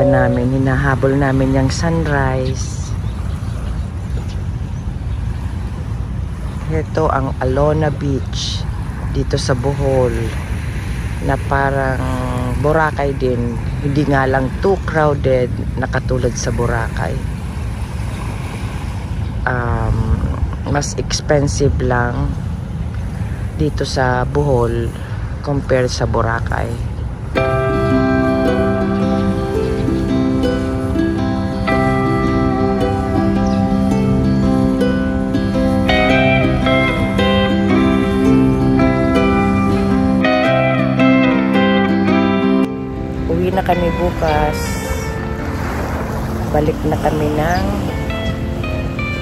namin. Hinahabol namin yung sunrise. Ito ang Alona Beach dito sa Bohol, na parang Boracay din, hindi nga lang too crowded na katulad sa Boracay. Mas expensive lang dito sa Bohol compared sa Boracay. Uwi na kami bukas. Balik na kami ng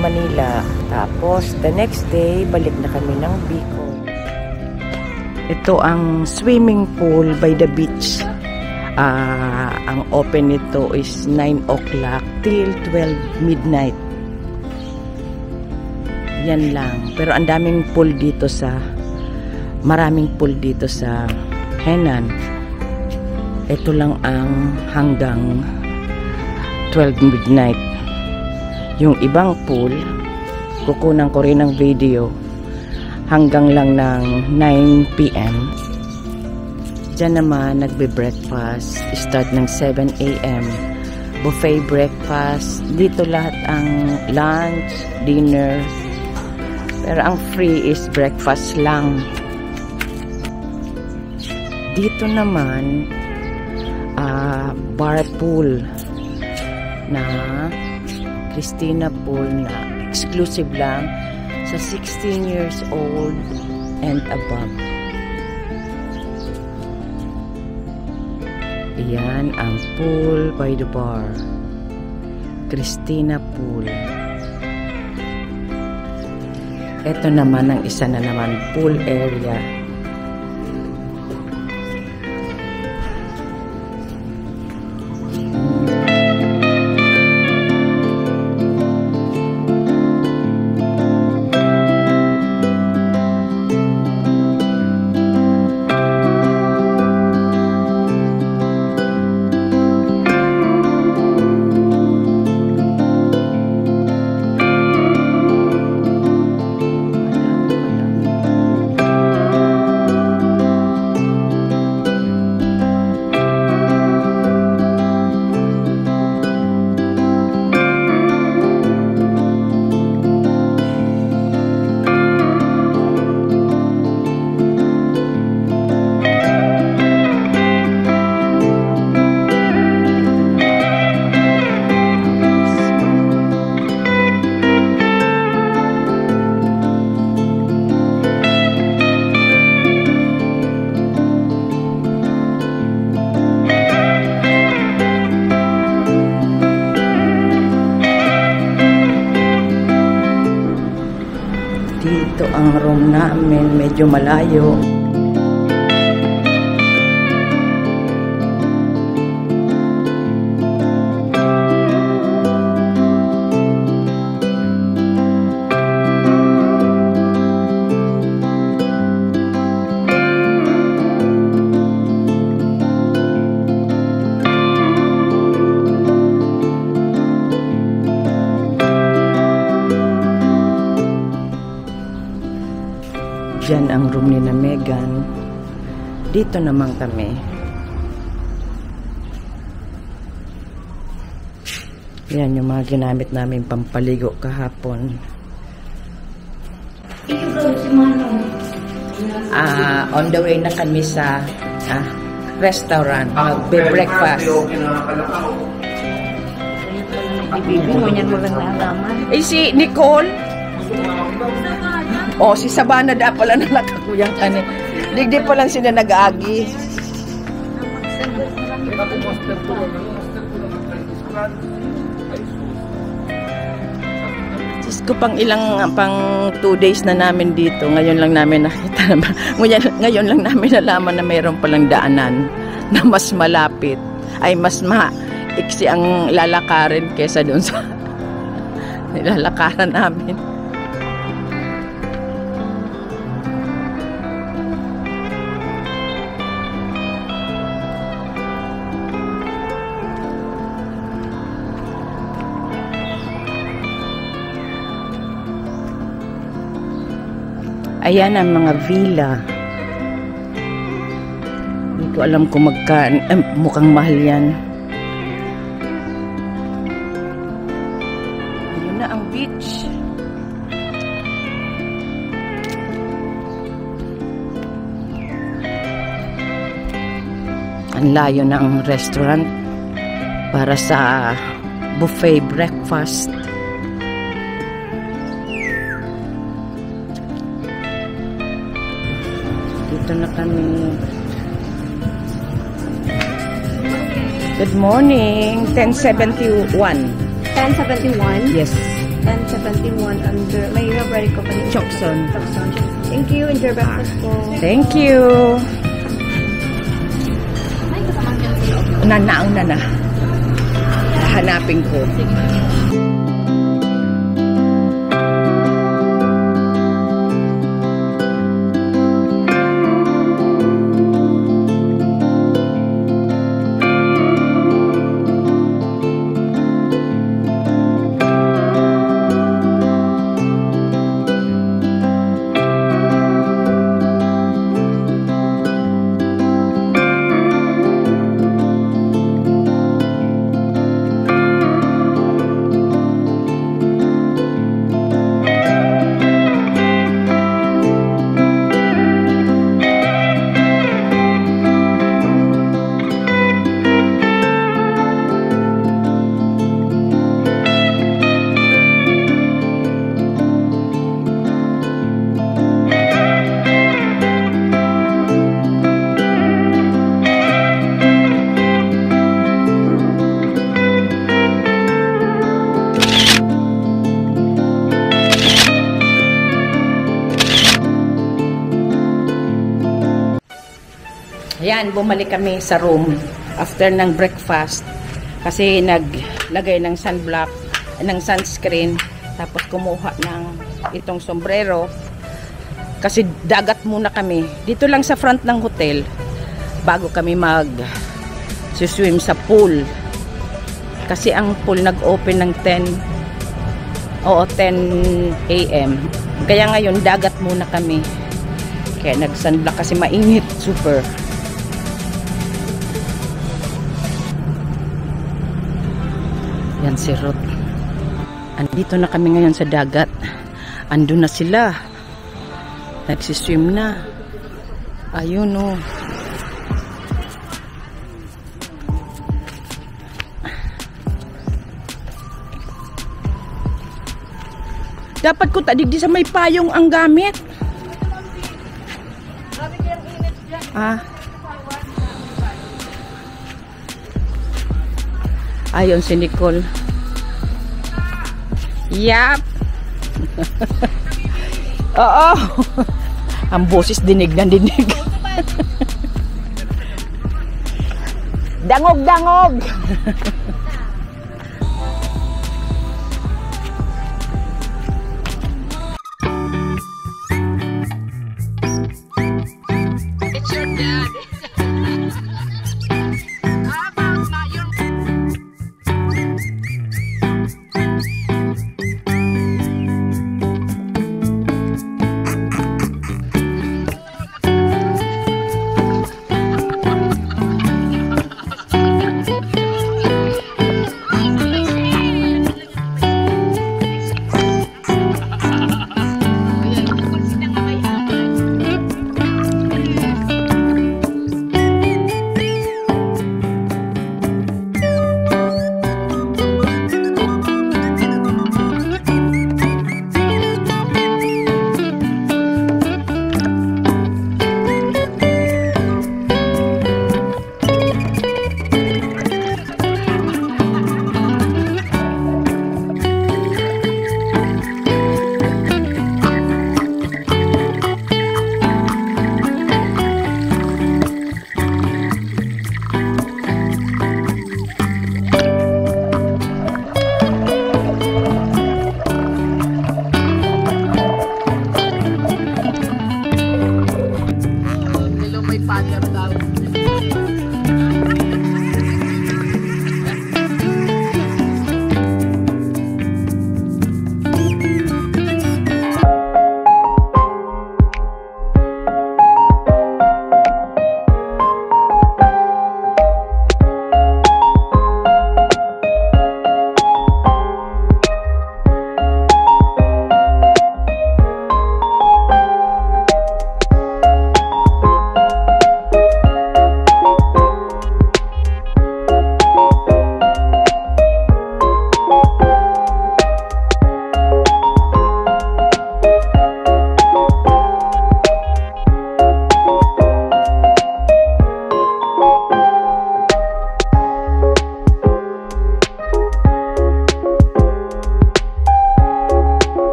Manila. Tapos, the next day, balik na kami ng Bicol. Ito ang swimming pool by the beach. Ang open nito is 9 o'clock till 12 midnight. Yan lang. Pero ang daming pool dito maraming pool dito sa Henan. Ito lang ang hanggang 12 midnight. Yung ibang pool, kukunan ko rin ng video, hanggang lang ng 9 PM. Diyan naman nagbe-breakfast, start ng 7 AM. Buffet breakfast. Dito lahat ang lunch, dinner. Pero ang free is breakfast lang. Dito naman, bar pool na Christina Pool na exclusive lang sa 16 years old and above. Iyan ang pool by the bar. Christina Pool. Ito naman ang isa na naman pool area. Dito ang room namin, medyo malayo. Diyan ang room ni na Megan. Dito naman kami. Yan yung mga ginamit namin pampaligo kahapon. On the way na kami sa restaurant. Magbe-breakfast. Eh si Nicole? Oh, si Sabana da pala na nakakuyang kanin. Digdi pa lang sila nag-aagi. Diyos ko, pang 2 days na namin dito. Ngayon lang namin nakita. Ngayon lang namin nalaman na mayroon palang daanan na mas malapit. Ay, mas maiksi ang lalakarin kesa doon sa nilalakaran namin. Ayan ang mga villa. Hindi ko alam kung mukhang mahal yan. Ayun na ang beach. Ang layo ng restaurant para sa buffet breakfast. Dito na kami. Good morning. 1071. 1071? Yes. 1071 under, may ready ko pa rin. Chokson. Thank you. Enjoy breakfast po. Thank you. Nauna na. Hanapin ko. Ayan, bumalik kami sa room after ng breakfast kasi naglagay ng sunblock, ng sunscreen, tapos kumuha ng itong sombrero kasi dagat muna kami. Dito lang sa front ng hotel bago kami swim sa pool. Kasi ang pool nag-open ng 10 a.m. Kaya ngayon dagat muna kami. Kaya nag-sunblock kasi mainit, super. Yan si Ruth. Andito na kami ngayon sa dagat. Andun na sila. Nagsiswim na. Ayun o. Dapat ko tadigdi sa may payong ang gamit. Ayun si Nicole. Yap. Oo. Ang boses dinig na dinig. Dangog-dangog. It's your dad.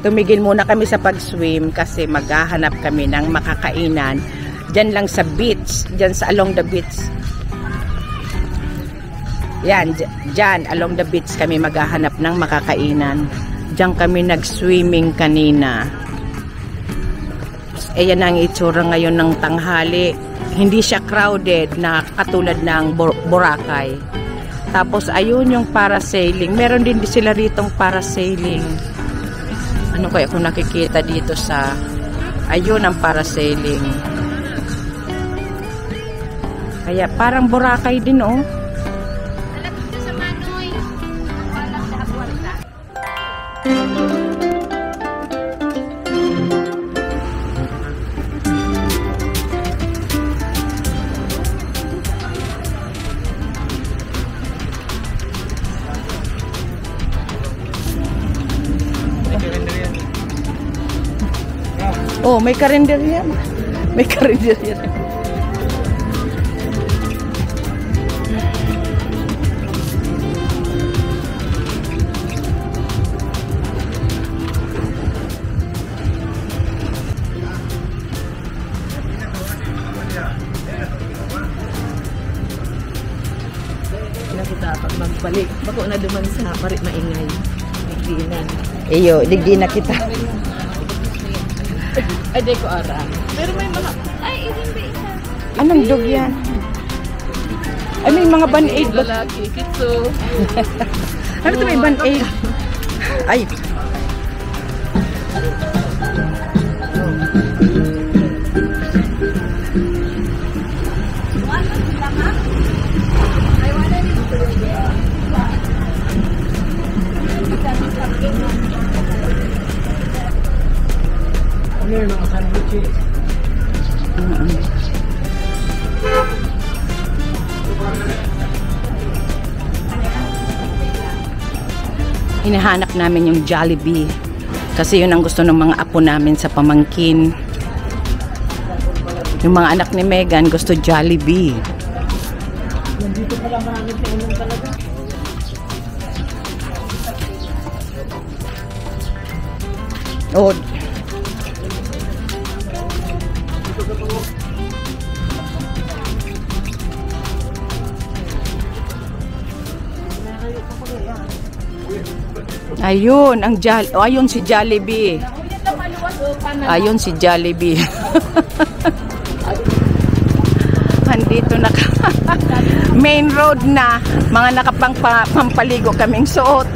tumigil muna kami sa pag-swim kasi maghahanap kami ng makakainan. Diyan lang sa beach, diyan sa along the beach. Yan, diyan along the beach kami maghahanap ng makakainan. Diyan kami nag-swimming kanina. Ayan ang itsura ngayon ng tanghali. Hindi siya crowded na katulad ng Boracay. Tapos ayun yung parasailing. Meron din sila ritong parasailing. Ano kaya kung nakikita dito sa... Ayun ang parasailing. Kaya parang Boracay din, oh. Oh, may karinderya. May karinderya. Kita pag magbalik bako na duman sa parit maingay digdinan Iyo, digdi na kita. ay di ko ara pero may mga ay hindi Anong dog yan? Ay, may mga band-aid. lalaki kitso Ano ito may band-aid? Ay. Ano yung mga sandwiches? Hinahanap namin yung Jollibee. Kasi yun ang gusto ng mga apo namin sa pamangkin. Yung mga anak ni Megan gusto Jollibee. Nandito pala marami sa unong talaga. Oh. Ayun, ayun si Jollibee. Ayun si Jollibee. Andito na main road na. Mga nakapampaligo kaming suot.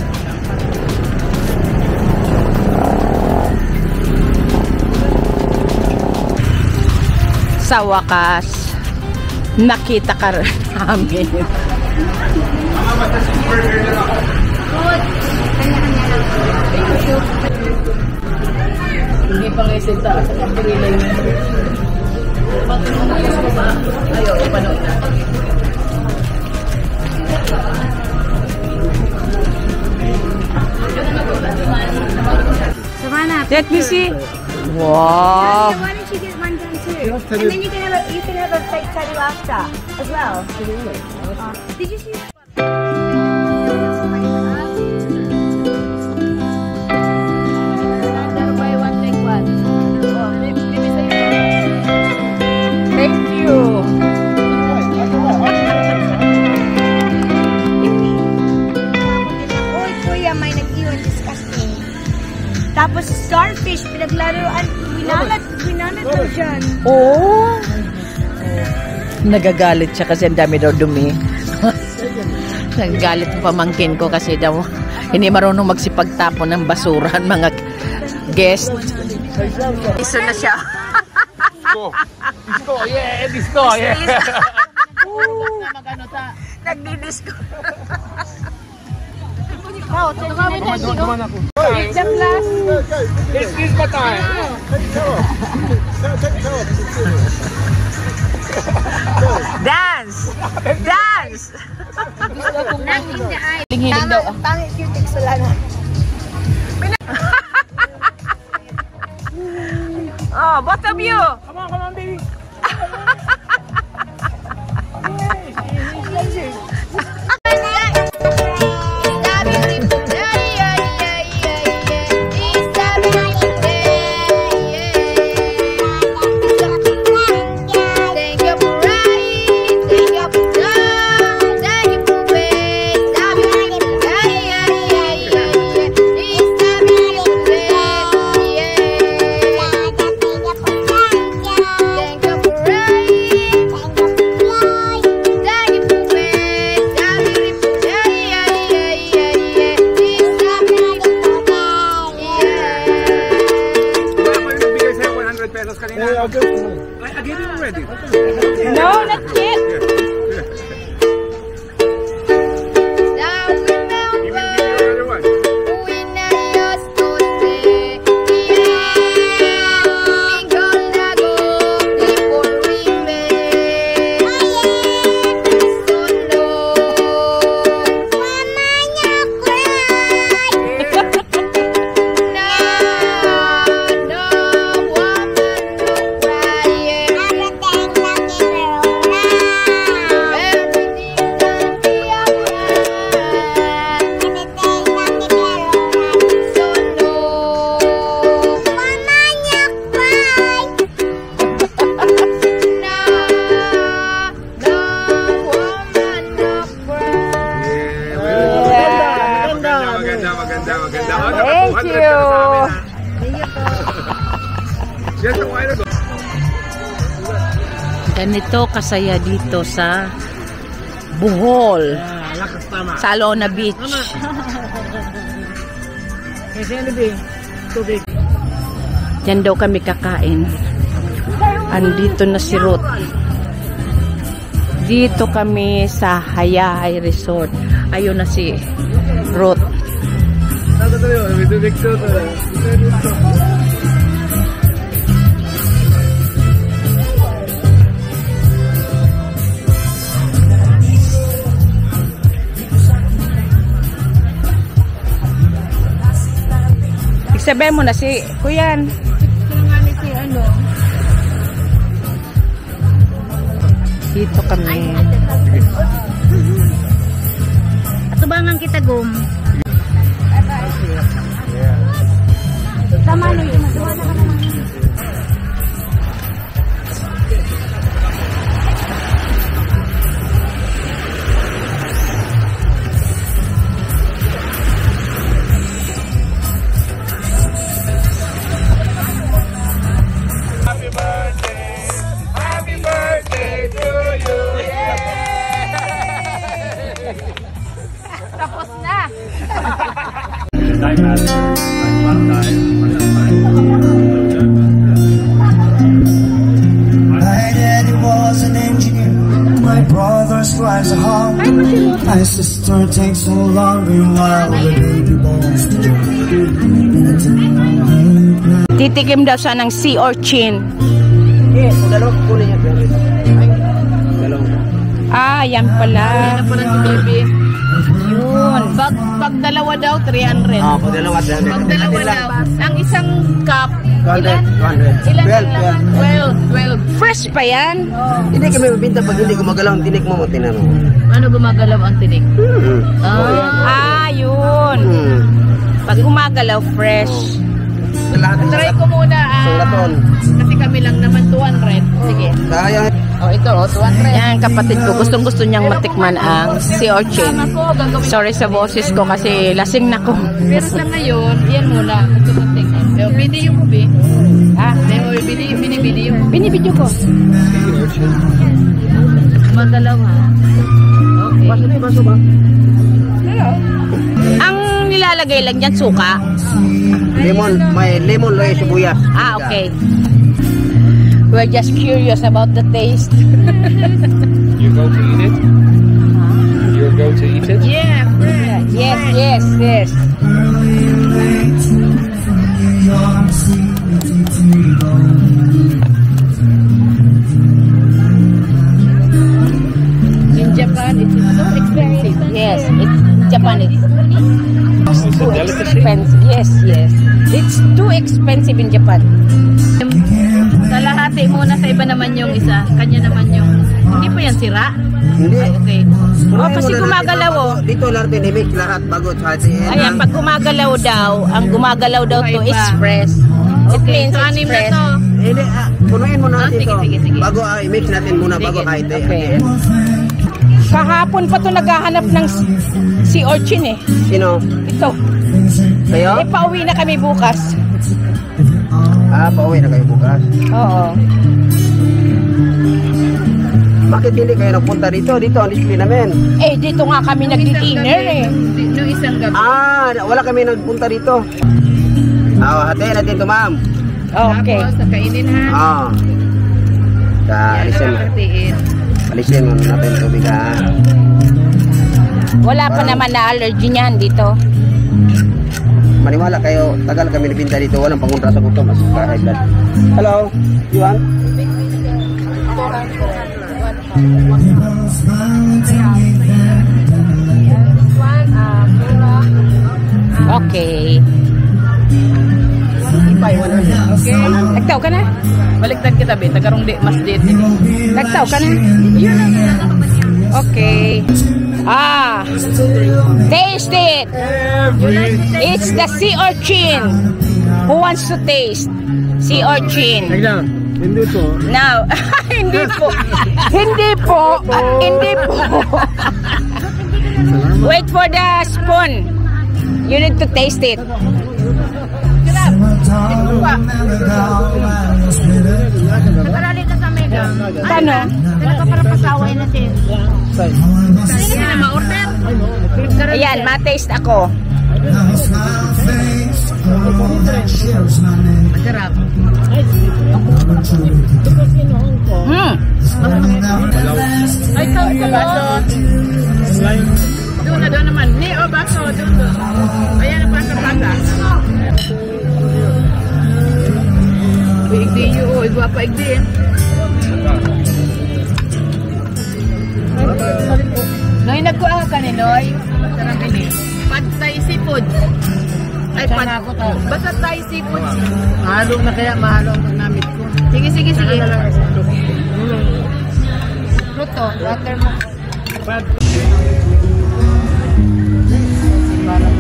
Sa wakas, nakita ka rin namin. hindi pa ngay senta sa pagpilay niya ayaw ipanood na Savannah, Let me see. Wow. why don't you get one done too? And then you can have a fake Teddy Laughter as well. Did you see that? Thank you. Uy, kuya, may nag-iwan disgusting. Tapos starfish, pinaglaruan, winalat daw dyan. Oh. Nagagalit siya kasi ang dami daw dumi. Nagagalit ang pamangkin ko kasi daw hindi marunong magsipagtapon ng basura ang mga guest. Iso na siya. Disco, yeah, disco, yeah. Nagdi-disco. This is my time. Dance! Dance! Pangit cutex wala na. Oh, both of you! Come on, baby. No, not yet. Ganito kasaya dito sa Bohol, sa Alona Beach. Diyan daw kami kakain. Andito na si Ruth. Dito kami sa Hayay Resort. Ayun na si Ruth. Sabihin mo na si Kuyan. Dito kami. Atubangan kita, Gum. Tama na yun. Tapos na. My daddy was an engineer. My brother drives a home. My sister takes so long while the baby bones to Titikim daw siya ng sea urchin. Ah, yan pala. Ano pa lang si baby? Yun. Pag dalawa daw, 300. pag dalawa, Pag dalawa daw. Ang isang cup, 200. ilan lang? 12. Fresh pa yan? Hindi kami mabinta pag hindi gumagalaw ang tinik mo, tinanong. Ano gumagalaw ang tinik? Yun. Pag gumagalaw, fresh. Try ko muna. Sulaton. Kasi kami lang naman 200. Sige. Sayang. Oh, ito, 200. Yan, kapatid ko. Gustong-gusto niyang matikman ang sea urchin. Ako, gagawin. Sorry sa boses ko kasi lasing na ko. Pero sa ngayon, yan muna. Tumating. Pero video mo, Bi. Pero binibideo. Binibidyo ko. Magalaw, ha? Okay. Baso ba? Ang nilalagay lang dyan, suka. Lemon. May lemon, loy, sibuyas. Okay. We're just curious about the taste. You go to eat it? You go to eat it? Yeah, fresh. Yes. In Japan, it's so expensive. Yes, it's Japanese. It's a Too delicacy. expensive. Yes. It's too expensive in Japan. Kalahati muna sa iba naman yung isa. Kanya naman yung... Hindi pa yan sira? Hindi. Ay, okay. Kasi gumagalaw, oh. Dito lahat din, imik lahat bago sa Ayan, pag gumagalaw daw, ang gumagalaw daw to is fresh. It Okay, means so it's anim na fresh. to. Hindi, punuin mo natin sige, ito. sige. Bago i-mix natin muna, bago kahit Okay. Kahapon pa to naghahanap ng sea urchin eh. Sino? Ito. Kayo? Pauwi na kami bukas. Pauwi na kayo bukas. Oo. Bakit hindi kayo nagpunta dito? Dito ang display namin. Dito nga kami nagdi-dinner eh. Nung isang gabi. Wala kami nagpunta dito. Hatayin natin ito, ma'am. Okay. Tapos, nakainin ha. Alisin mo. Alisin mo natin tubig ha. Wala pa naman na allergy niyan dito. Maniwala kayo, tagal kami nabinta dito, walang panguntra sa gutom. High blood. Hello, you want? Okay. Okay. Nagtaw ka na? Baliktad kita, be. Tagarong di, mas di. Nagtaw ka na? Okay. Taste it. It's the sea urchin. Who wants to taste? Sea urchin. Hindi po. Now, hindi po. Hindi po. Hindi po. Wait for the spoon. You need to taste it. Nakarali ka sa Mega. Ano? Nagpaparapasaway na siya. Hindi ka na ma-order. Ayan, ma-taste ako. Masarap. Ay, tawag ka ba? Doon na, doon naman. Ni, o, baso, doon. Ayan, ang pasa-pasa. Igdi nyo, o, igwa pa igdi. Noy, nagkuha ka ni Noy. Sarang ini. Pad Thai seafood. Ay, basta Thai seafood. Mahalo na kaya, mahalo ang namin ko. Sige, sige, sige. Fruto, water mo. Pad. Parang